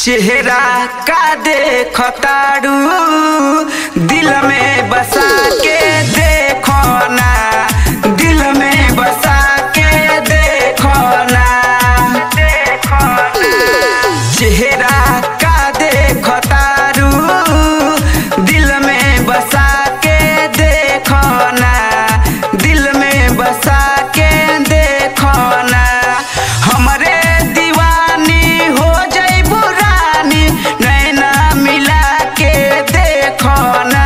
चेहरा का देखो तारू दिल में बसा के देखो ना, दिल में बसा के देखो ना, देखो ना। चेहरा का देखो तारू दिल में बसा के देखो ना, दिल में बसा के देखो ना। हमरे दीवानी हो जाई बुरानी नैना मिला के देखो ना।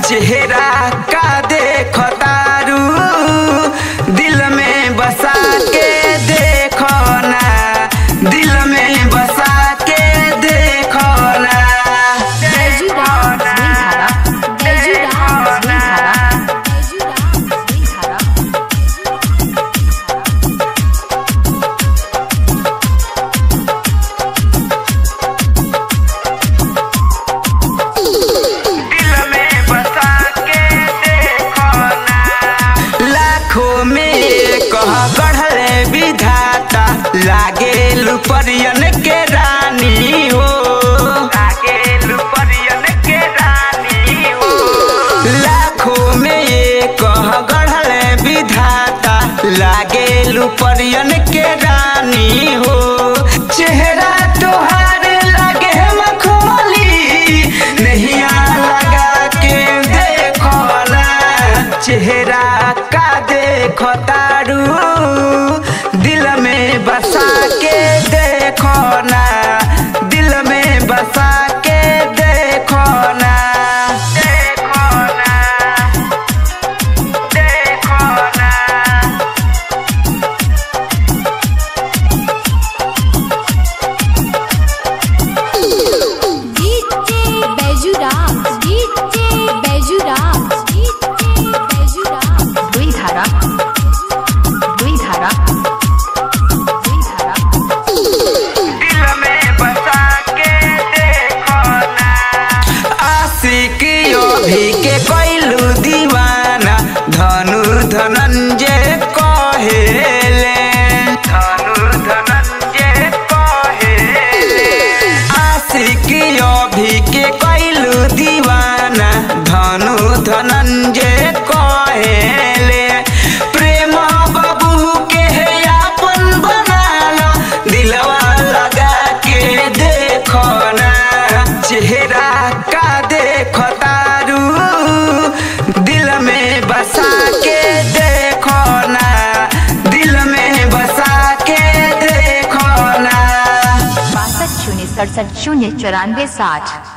चेहरा का देखो तारू दिल में बसा के देखो ना, दिल में बसा के देखो ना। गढ़ले विधाता लागे लुपरियन के रानी हो, लागे लुपरियन के रानी हो। लाखों में एक गढ़ले विधाता लागे लुपरियन के रानी हो। चेहरा तोहार लागे मखमली नैया लगा के देखो ना। चेहरा का देखो तारू दिल में बसा के देखो ना, दिल में बसा के देखो ना, देखो ना, देखो ना। भी के कोइलू दीवाना धनु धनंजय कहेले, धनु धनंजय कहेले। आशिकियो भी के कोइलू दीवाना धनु धनंजय कहेले। प्रेम बाबू के अपन बना लो दिलवा लगा के देखो ना। चेहरा का देखो तारू दिल में बसा के देखो ना, दिल में बसा के देखो ना। 62 067 094 60